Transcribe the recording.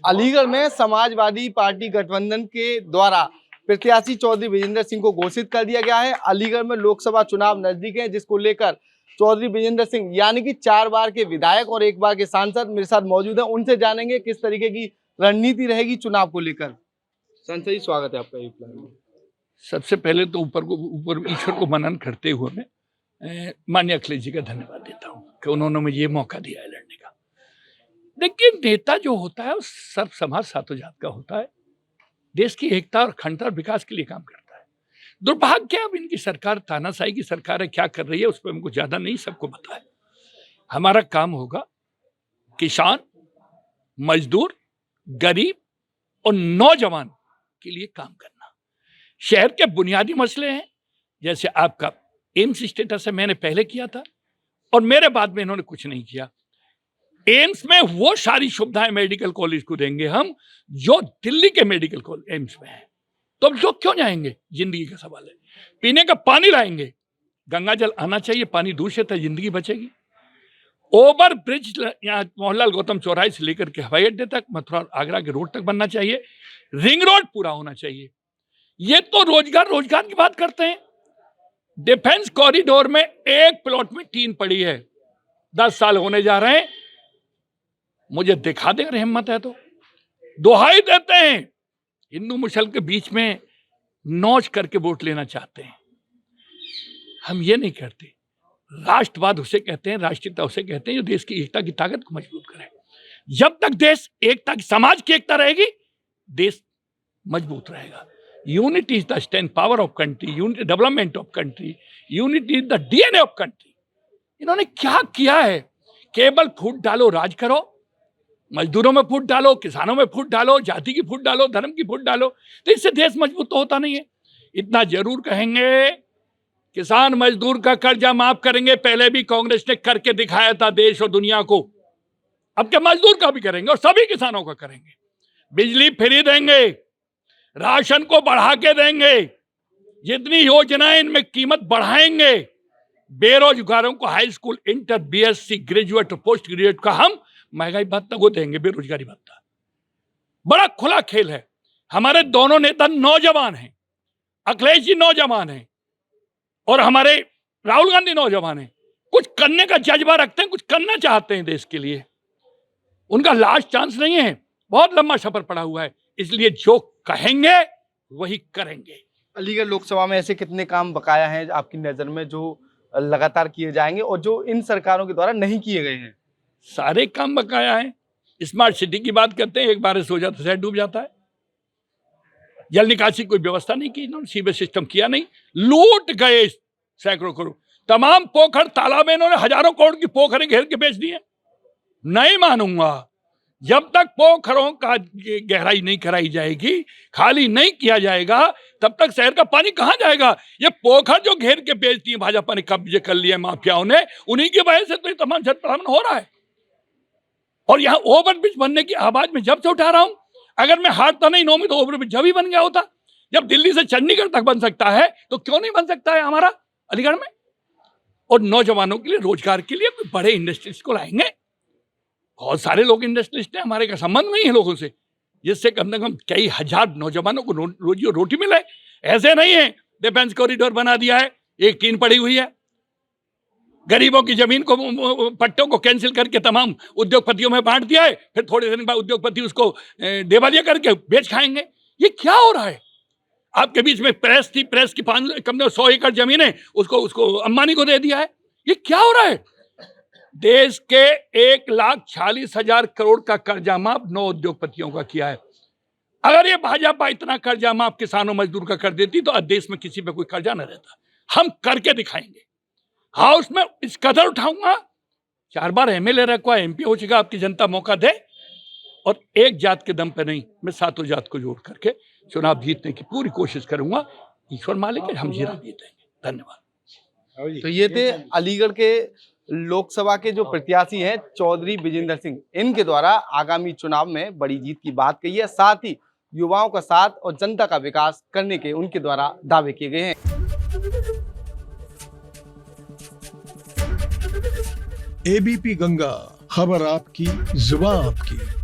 अलीगढ़ में समाजवादी पार्टी गठबंधन के द्वारा प्रत्याशी चौधरी विजेंद्र सिंह को घोषित कर दिया गया है। अलीगढ़ में लोकसभा चुनाव नजदीक है, जिसको लेकर चौधरी विजेंद्र सिंह यानी कि 4 बार के विधायक और 1 बार के सांसद मेरे साथ मौजूद हैं। उनसे जानेंगे किस तरीके की रणनीति रहेगी चुनाव को लेकर। सांसद जी, स्वागत है आपका। सबसे पहले तो ऊपर ईश्वर को मनन करते हुए मैं माननीय अखिलेश जी का धन्यवाद देता हूँ कि उन्होंने मुझे ये मौका दिया है लड़ने का। देखिए, नेता जो होता है वो सर्व समाज सातों जात का होता है, देश की एकता और अखंडता और विकास के लिए काम करता है। दुर्भाग्य अब इनकी सरकार तानाशाही की सरकार है, क्या कर रही है उस पर हमको ज्यादा नहीं, सबको पता है। हमारा काम होगा किसान, मजदूर, गरीब और नौजवान के लिए काम करना। शहर के बुनियादी मसले हैं, जैसे आपका एम्स स्टेटस है, मैंने पहले किया था और मेरे बाद में इन्होंने कुछ नहीं किया। एम्स में वो सारी सुविधाएं मेडिकल कॉलेज को देंगे हम जो दिल्ली के मेडिकल कॉलेज एम्स में है, तो अब लोग क्यों जाएंगे? जिंदगी का सवाल है। पीने का पानी लाएंगे, गंगा जल आना चाहिए, पानी दूषित है, जिंदगी बचेगी। ओवर ब्रिज यहाँ मोहनलाल गौतम चौराहे से लेकर के हवाई अड्डे तक, मथुरा आगरा के रोड तक बनना चाहिए। रिंग रोड पूरा होना चाहिए। ये तो रोजगार की बात करते हैं। डिफेंस कॉरिडोर में एक प्लॉट में 3 पड़ी है, 10 साल होने जा रहे हैं। मुझे दिखा दे, अगर हिम्मत है तो। दुहाई देते हैं, हिंदू मुसल के बीच में नौच करके वोट लेना चाहते हैं। हम ये नहीं करते। राष्ट्रवाद उसे कहते हैं, राष्ट्रीयता उसे कहते हैं जो देश की एकता की ताकत को मजबूत करे। जब तक देश एकता की, समाज की एकता रहेगी, देश मजबूत रहेगा। Unity is the strength power of country, unity development of country, unity is the DNA of country. इन्होंने क्या किया है? केवल फूट डालो, राज करो। मजदूरों में फूट डालो, किसानों में फूट डालो, जाति की फूट डालो, धर्म की फूट डालो, तो इससे देश मजबूत तो होता नहीं है। इतना जरूर कहेंगे, किसान मजदूर का कर्जा माफ करेंगे। पहले भी कांग्रेस ने करके दिखाया था देश और दुनिया को। अब के मजदूर का भी करेंगे और सभी किसानों का करेंगे। बिजली फ्री देंगे, राशन को बढ़ा के देंगे, जितनी योजनाएं इनमें कीमत बढ़ाएंगे। बेरोजगारों को high school, inter, BSc, graduate और पोस्ट ग्रेजुएट का हम महंगाई भत्ता को देंगे, बेरोजगारी भत्ता। बड़ा खुला खेल है। हमारे दोनों नेता नौजवान हैं, अखिलेश जी नौजवान हैं और हमारे राहुल गांधी नौजवान हैं। कुछ करने का जज्बा रखते हैं, कुछ करना चाहते हैं देश के लिए। उनका लास्ट चांस नहीं है, बहुत लंबा सफर पड़ा हुआ है, इसलिए जो कहेंगे वही करेंगे। अलीगढ़ लोकसभा में ऐसे कितने काम बकाया हैं आपकी नजर में जो लगातार किए जाएंगे और जो इन सरकारों के द्वारा नहीं किए गए हैं? सारे काम बकाया हैं। स्मार्ट सिटी की बात करते हैं, एक बारिश हो जाता है शहर डूब जाता है। जल निकासी कोई व्यवस्था नहीं की इन्होंने, सीवेज सिस्टम किया नहीं, लूट गए सैकड़ों करोड़। तमाम पोखर तालाब इन्होंने हजारों करोड़ की पोखरें घेर के बेच दी है। नहीं मानूंगा जब तक पोखरों का गहराई नहीं कराई जाएगी, खाली नहीं किया जाएगा, तब तक शहर का पानी कहां जाएगा? ये पोखर जो घेर के बेचती है भाजपा ने, कब्जे कर लिए माफियाओं ने, उन्हीं की वजह से तो ये तमाम छटपटाहट हो रहा है। और यहाँ ओवरब्रिज बनने की आवाज में जब से उठा रहा हूं, अगर मैं हारता नहीं 9 में तो ओवरब्रिज जब ही बन गया होता। जब दिल्ली से चंडीगढ़ तक बन सकता है तो क्यों नहीं बन सकता है हमारा अलीगढ़ में? और नौजवानों के लिए, रोजगार के लिए बड़े इंडस्ट्रीज को लाएंगे। बहुत सारे लोग इंडस्ट्रियलिस्ट हैं, हमारे का संबंध नहीं है लोगों से, जिससे कम से कम कई हजार नौजवानों को रोजी और रोटी मिले। ऐसे नहीं है डिफेंस कॉरिडोर बना दिया है, एक टीन पड़ी हुई है। गरीबों की जमीन को, पट्टों को कैंसिल करके तमाम उद्योगपतियों में बांट दिया है, फिर थोड़े दिन बाद उद्योगपति उसको दिवालिया करके बेच खाएंगे। ये क्या हो रहा है? आपके बीच में प्रेस थी, प्रेस की 100 एकड़ जमीन है, उसको अंबानी को दे दिया है। ये क्या हो रहा है? देश के 1,46,000 करोड़ का कर्जा माफ 9 उद्योगपतियों का किया है। अगर ये भाजपा इतना कर्जा माफ किसानों मजदूर का कर देती तो देश में किसी पे कोई कर्जा न रहता। हम करके दिखाएंगे। हाउस में इस कदर उठाऊंगा, 4 बार एमएलए रखा, एमपी हो चुका, आपकी जनता मौका दे। और एक जात के दम पे नहीं, मैं सातों जात को जोड़ करके चुनाव जीतने की पूरी कोशिश करूंगा। ईश्वर मालिक है, हम जीरा जीतेंगे। धन्यवाद। तो ये थे अलीगढ़ के लोकसभा के जो प्रत्याशी हैं चौधरी विजेंद्र सिंह। इनके द्वारा आगामी चुनाव में बड़ी जीत की बात कही है, साथ ही युवाओं का साथ और जनता का विकास करने के उनके द्वारा दावे किए गए हैं। एबीपी गंगा, खबर आपकी, जुबान आपकी।